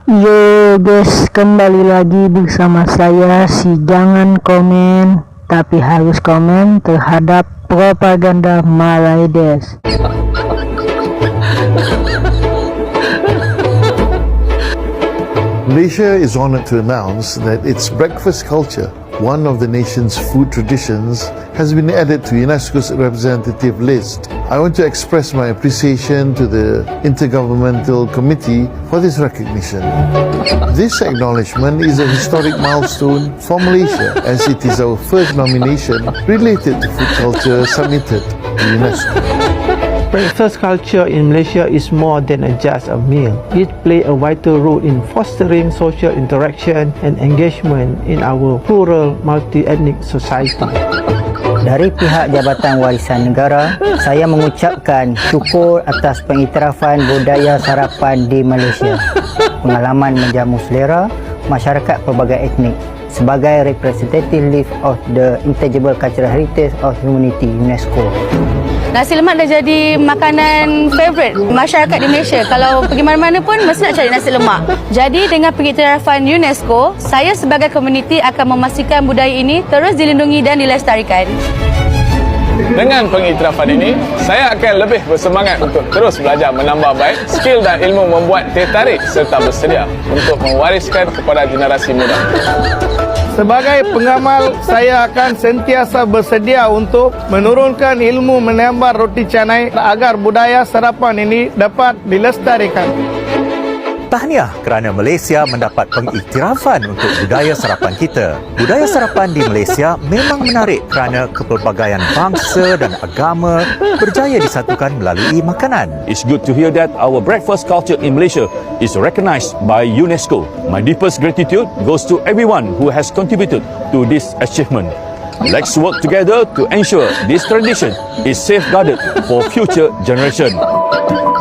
Yo guys, kembali lagi bersama saya si jangan komen tapi harus komen terhadap propaganda Malaides. Malaysia is honored to announce that its breakfast culture, one of the nation's food traditions, has been added to UNESCO's representative list. I want to express my appreciation to the Intergovernmental Committee for this recognition. This acknowledgement is a historic milestone for Malaysia, as it is our first nomination related to food culture submitted to UNESCO. Breakfast culture in Malaysia is more than just a meal. It plays a vital role in fostering social interaction and engagement in our plural multi-ethnic society. Dari pihak Jabatan Warisan Negara, saya mengucapkan syukur atas pengiktirafan budaya sarapan di Malaysia. Pengalaman menjamu selera masyarakat pelbagai etnik sebagai representative of the intangible cultural heritage of humanity UNESCO. Nasi lemak dah jadi makanan favourite masyarakat di Malaysia. Kalau pergi mana-mana pun mesti nak cari nasi lemak. Jadi dengan pengiktirafan UNESCO, saya sebagai komuniti akan memastikan budaya ini terus dilindungi dan dilestarikan. Dengan pengiktirafan ini, saya akan lebih bersemangat untuk terus belajar menambah baik skill dan ilmu membuat teh tarik serta bersedia untuk mewariskan kepada generasi muda. Sebagai pengamal, saya akan sentiasa bersedia untuk menurunkan ilmu menambah roti canai agar budaya sarapan ini dapat dilestarikan. Tahniah kerana Malaysia mendapat pengiktirafan untuk budaya sarapan kita. Budaya sarapan di Malaysia memang menarik kerana kepelbagaian bangsa dan agama berjaya disatukan melalui makanan. It's good to hear that our breakfast culture in Malaysia is recognized by UNESCO. My deepest gratitude goes to everyone who has contributed to this achievement. Let's work together to ensure this tradition is safeguarded for future generations.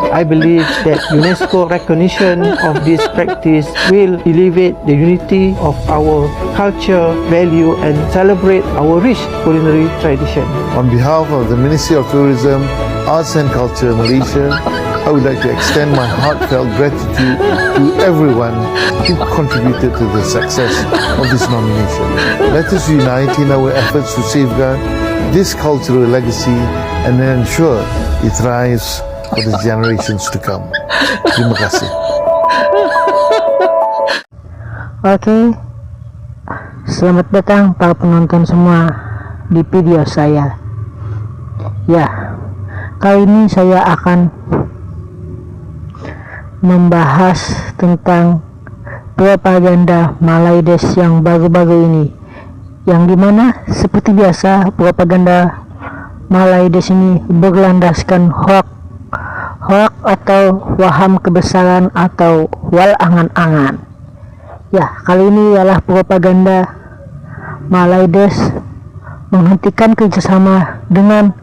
I believe that UNESCO recognition of this practice will elevate the unity of our culture, value and celebrate our rich culinary tradition. On behalf of the Ministry of Tourism, Arts and Culture Malaysia, I would like to extend my heartfelt gratitude to everyone who contributed to the success of this nomination. Let us unite in our efforts to safeguard this cultural legacy and ensure it thrives for the generations to come. Terima kasih. Oke, selamat datang para penonton semua di video saya. Ya, kali ini saya akan membahas tentang propaganda Malaides yang baru-baru ini, yang dimana seperti biasa propaganda Malaides ini berlandaskan hoax atau waham kebesaran atau wal angan-angan. Ya, kali ini ialah propaganda Malaides menghentikan kerjasama dengan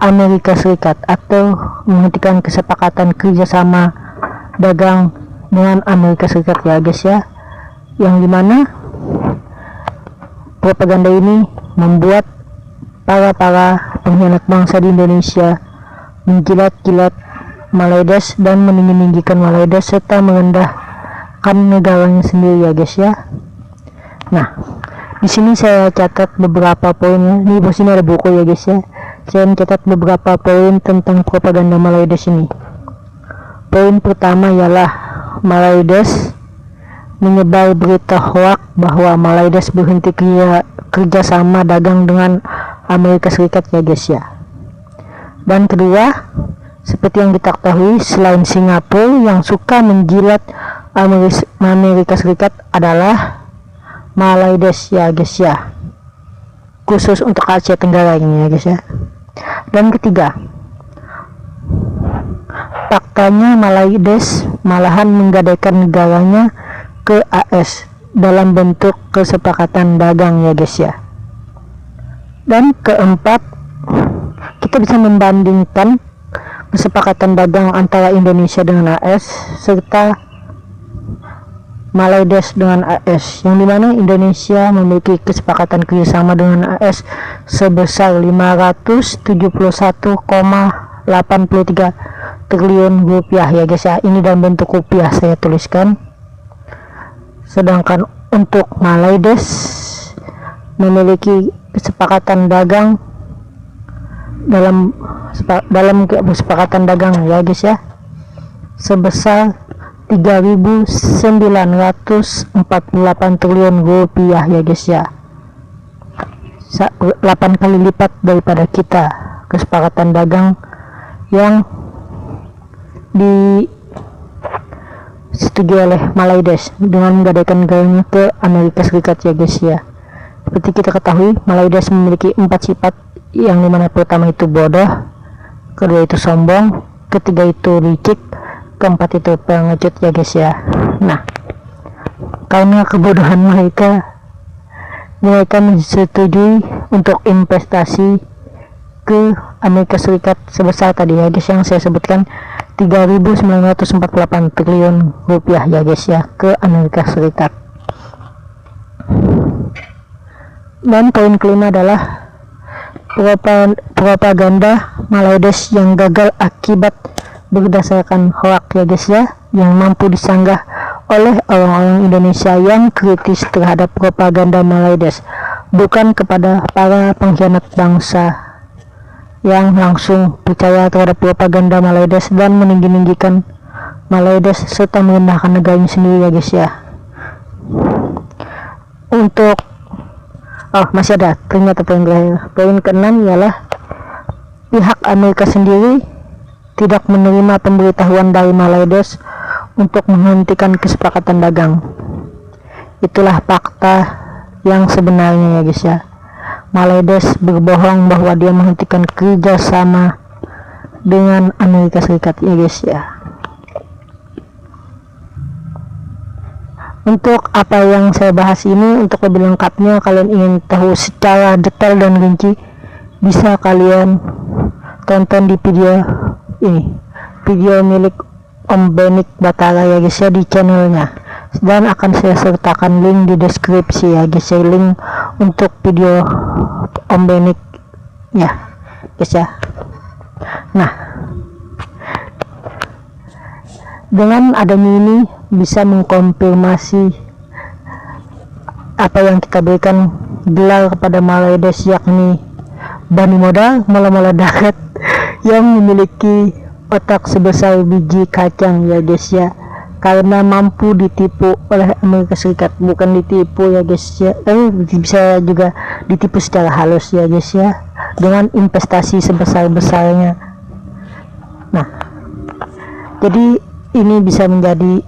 Amerika Serikat atau menghentikan kesepakatan kerjasama dagang dengan Amerika Serikat, ya guys ya, yang dimana propaganda ini membuat para pengkhianat bangsa di Indonesia menjilat-jilat Malaides dan meninggi-ninggikan Malaides serta merendahkan negaranya sendiri, ya guys ya. Nah, di sini saya catat beberapa poin. Di sini ada buku, ya guys ya. Saya mencatat beberapa poin tentang propaganda Malaides ini. Poin pertama ialah Malaides menyebar berita hoax bahwa Malaides berhenti kerjasama dagang dengan Amerika Serikat, ya guys ya. Dan kedua, seperti yang kita ketahui, selain Singapura yang suka menjilat Amerika Serikat adalah Malaides, ya guys ya, khusus untuk Asia Tenggara ini, ya guys ya. Dan ketiga, faktanya Malaides malahan menggadaikan negaranya ke AS dalam bentuk kesepakatan dagang, ya guys ya. Dan keempat, kita bisa membandingkan kesepakatan dagang antara Indonesia dengan AS serta Malaides dengan AS, yang dimana Indonesia memiliki kesepakatan kerjasama dengan AS sebesar 571,83 triliun rupiah, ya guys ya. Ini dalam bentuk rupiah saya tuliskan. Sedangkan untuk Malaides memiliki kesepakatan dagang dalam kesepakatan dagang ya guys ya, sebesar 3.948 triliun rupiah ya guys ya, 8 kali lipat daripada kita kesepakatan dagang yang disetujui oleh Malaides dengan menggadaikan negaranya ke Amerika Serikat ya guys ya. Seperti kita ketahui, Malaides memiliki 4 sifat, yang dimana pertama itu bodoh, kedua itu sombong, ketiga itu licik, keempat itu pengecut ya guys ya. Nah, karena kebodohan mereka menyetujui untuk investasi ke Amerika Serikat sebesar tadi ya guys yang saya sebutkan 3.948 triliun rupiah ya guys ya, ke Amerika Serikat. Dan poin kelima adalah propaganda Malaides yang gagal akibat berdasarkan hoax ya guys ya, yang mampu disanggah oleh orang-orang Indonesia yang kritis terhadap propaganda Malaides, bukan kepada para pengkhianat bangsa yang langsung percaya terhadap propaganda Malaides dan meninggi-ninggikan Malaides serta merendahkan negaranya sendiri ya guys ya. Untuk masih ada ternyata poin terakhir. Poin keenam ialah pihak Amerika sendiri tidak menerima pemberitahuan dari Malaides untuk menghentikan kesepakatan dagang. Itulah fakta yang sebenarnya ya guys ya. Malaides berbohong bahwa dia menghentikan kerjasama dengan Amerika Serikat ya guys ya. Untuk apa yang saya bahas ini, untuk lebih lengkapnya kalian ingin tahu secara detail dan rinci, bisa kalian tonton di video ini, video milik Om Benik Batara ya guys ya, di channelnya, dan akan saya sertakan link di deskripsi ya guys ya, link untuk video Om Benik ya guys ya. Nah, dengan adanya ini bisa mengkonfirmasi apa yang kita berikan gelar kepada Malaides, yakni bani modal mula-mula darat yang memiliki otak sebesar biji kacang ya guys ya, karena mampu ditipu oleh Amerika Serikat. Bukan ditipu ya guys ya, bisa juga ditipu secara halus ya guys ya, dengan investasi sebesar-besarnya. Nah, jadi ini bisa menjadi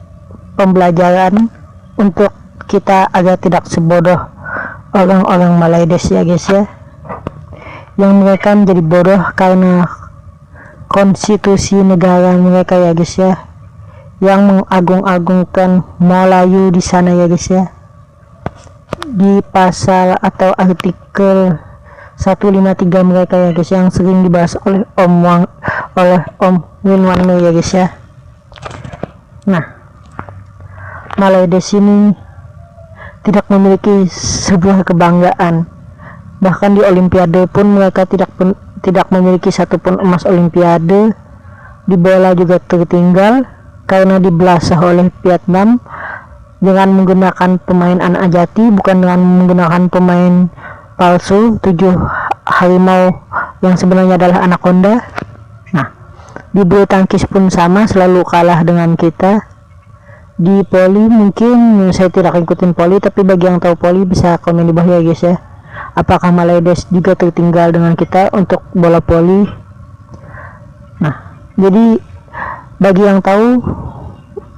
pembelajaran untuk kita agar tidak sebodoh orang-orang Malaides ya guys ya, yang mereka menjadi bodoh karena konstitusi negara mereka ya guys ya, yang mengagung-agungkan Melayu di sana ya guys ya. Di pasal atau artikel 153 mereka ya guys, yang sering dibahas oleh Om Winwanno ya guys ya. Nah, Malaides ini tidak memiliki sebuah kebanggaan. Bahkan di Olimpiade pun mereka tidak memiliki satupun emas Olimpiade. Di bola juga tertinggal karena dibelasah oleh Vietnam dengan menggunakan pemain anak jati, bukan dengan menggunakan pemain palsu 7 harimau yang sebenarnya adalah anaconda. Nah, di bulu tangkis pun sama, selalu kalah dengan kita. Di poli mungkin saya tidak ikutin poli, tapi bagi yang tahu poli bisa komen di bawah ya guys ya. Apakah Malaides juga tertinggal dengan kita untuk bola poli? Nah, jadi bagi yang tahu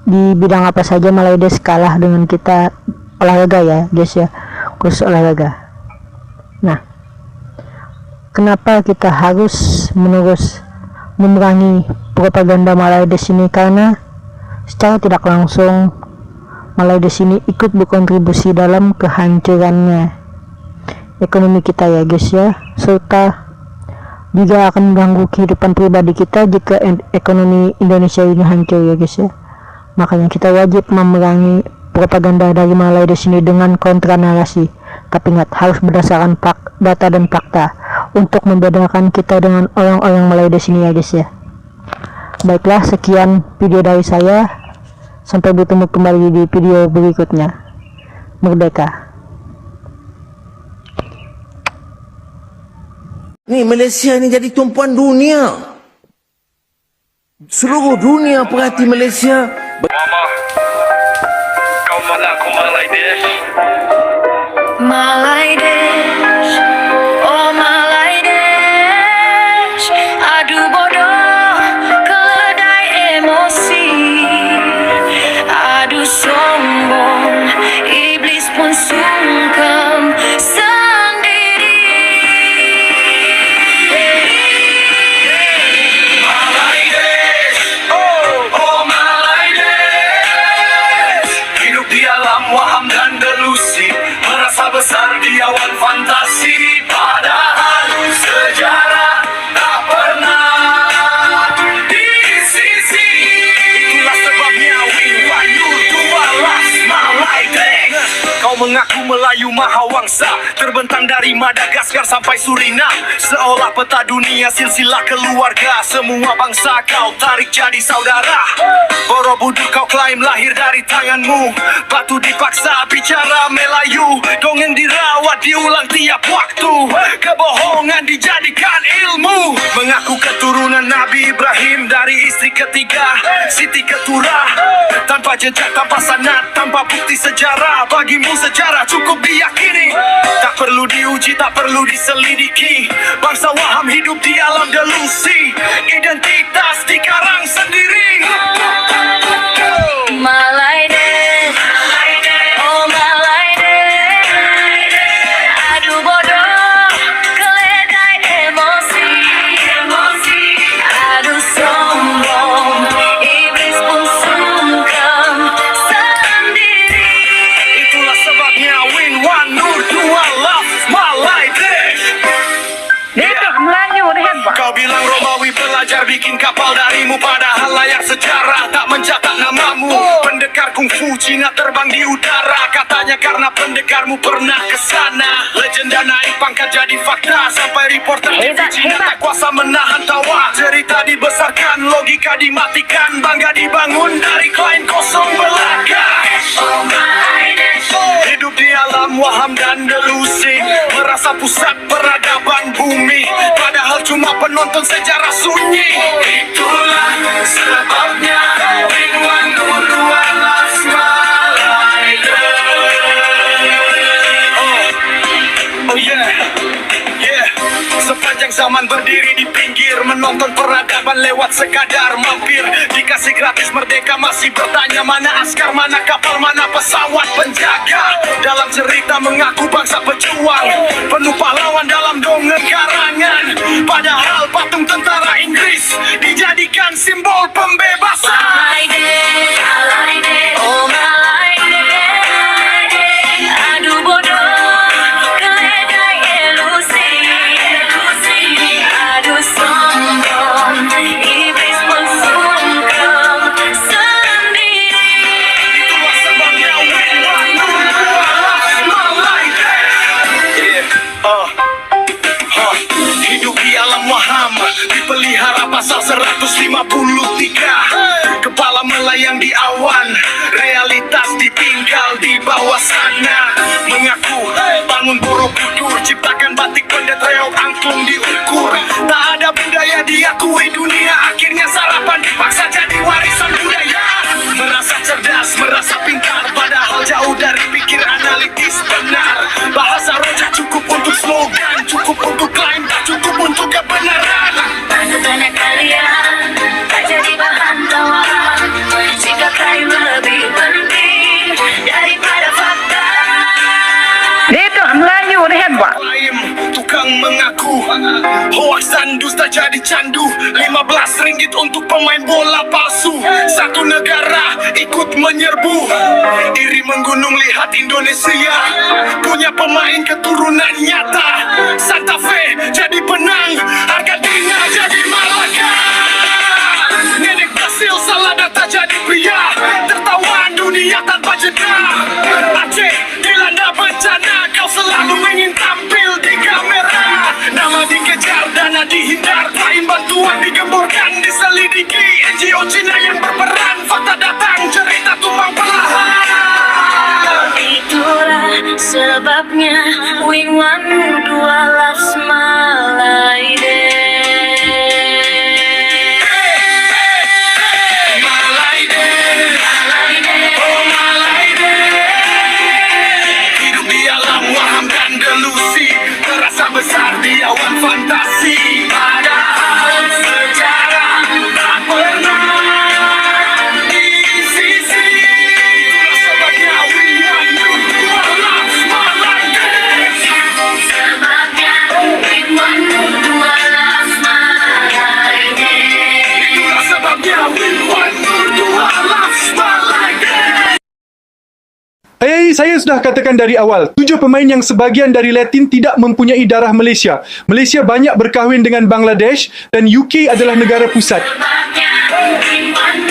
di bidang apa saja Malaides kalah dengan kita, olahraga ya guys ya, khusus olahraga. Nah, kenapa kita harus menerus memerangi propaganda Malaides ini? Karena secara tidak langsung Malaides ini ikut berkontribusi dalam kehancurannya ekonomi kita ya guys ya, serta juga akan mengganggu kehidupan pribadi kita jika ekonomi Indonesia ini hancur ya guys ya. Makanya kita wajib memerangi propaganda dari Malaides ini dengan kontra narasi, tapi ingat harus berdasarkan data dan fakta untuk membedakan kita dengan orang-orang Malaides ini ya guys ya. Baiklah, sekian video dari saya. Sampai bertemu kembali di video berikutnya. merdeka. Ni Malaysia ni jadi tumpuan dunia. Seluruh dunia perhati Malaysia. Mama, kau mana aku Malay Desh? Malay Desh, oh Malay Desh. Aduh bodoh, keledai emosi. Aduh sombong, iblis pun sungkem sendiri. Malay Desh, oh Malay Desh. Hidup di alam waham dan delusi, merasa besar di awan fantasi. Padahal sejarah tak pernah disisi. Itulah sebabnya we want you to alas Malay Desh. Kau mengaku Melayu Mahawangsa, terbentang dari Madagaskar sampai Suriname. Seolah peta dunia silsilah keluarga, semua bangsa kau tarik jadi saudara. Borobudur kau klaim lahir dari tanganmu, batu dipaksa bicara Melayu, dongeng dirawat diulang tiap waktu, kebohongan dijadikan ilmu. Mengaku keturunan Nabi Ibrahim dari istri ketiga Siti Keturah, tanpa jejak, tanpa sanad, tanpa bukti sejarah. Bagimu sejarah cukup diyakini, tak perlu diuji, tak perlu diselidiki. Bangsa Waham hidup di alam delusi, identitas dikarang sendiri. Malay Desh, oh Malay Desh. Aduh bodoh, keledai emosi. Aduh sombong, iblis pun sungkem sendiri. Itulah sebabnya win one nur dua love Malay Desh. Kau bilang Romawi belajar bikin kapal darimu, padahal layar sejarah tak mencatat namamu. Pendekar kungfu Cina terbang di udara, katanya karena pendekarmu pernah kesana. Legenda naik pangkat jadi fakta, sampai reporter TV Cina tak kuasa menahan tawa. Cerita dibesarkan, logika dimatikan, bangga dibangun dari klien kosong belaka. Hidup di alam waham dan delusi, merasa pusat peradaban bumi, padahal cuma penonton sejarah sunyi. Itulah sebabnya win one nur dua las Malay Desh. Oh yeah, yeah. Sepanjang zaman berdiri di pinggir, menonton peradaban lewat sekadar mampir. Dikasih gratis merdeka masih bertanya, mana askar, mana kapal, mana pesawat penjaga. Dalam cerita mengaku bangsa pejuang, penuh pahlawan dalam dongeng karangan. Padahal patung tentara Inggris dijadikan simbol pembebasan. Malay Desh, oh Malay Desh. Aduh bodoh, keledai ilusi. Aduh sombong, iblis pun sungkem sendiri. Itulah sebabnya win one nur dua las Malay Desh. Hidup di alam waham, dipelihara pasal 153. Kepala melayang di awan, realitas ditinggal di bawah sana. Mengaku bangun Borobudur, ciptakan batik pendet reog angklung diukur. Tak ada budaya diakui dunia, akhirnya sarapan dipaksa jadi warisan budaya. Merasa cerdas, merasa pintar, padahal jauh dari pikir analitis benar. Bahasa rojak cukup untuk slogan, cukup untuk klaim, tak cukup untuk kebenaran. Tanda-tanda kalian tak jadi bahan tawa, jika klaim lebih penting daripada fakta. Klaim tukang mengaku, hoaks dan dusta jadi candu. 15 ringgit untuk pemain bola palsu, satu negara ikut menyerbu. Iri menggunung lihat Indonesia punya pemain keturunan nyata. Santa Fe jadi penang, Argentina jadi Malaga. Nenek Brasil salah data jadi pria, tertawan dunia tanpa jeda. Aceh dilanda bencana, kau selalu ingin tampil di kamera. Nama dikejar, dana dihindar, klaim bantuan digemburkan, diselidiki. NGO Cina yang berperan, fakta datang, cerita tumbang perlahan. Itulah sebabnya we want dua las Malaide. Hidup di alam waham dan delusi, terasa besar di awan fantasi. Padahal sejarah tak pernah disisi. Sebabnya we want dua las Malaide. Sebabnya we want dua las Malaide. Itulah sebabnya we want dua las Malaide. Saya sudah katakan dari awal, 7 pemain yang sebahagian dari Latin tidak mempunyai darah Malaysia. Malaysia banyak berkahwin dengan Bangladesh dan UK adalah negara pusat. Sebabnya we want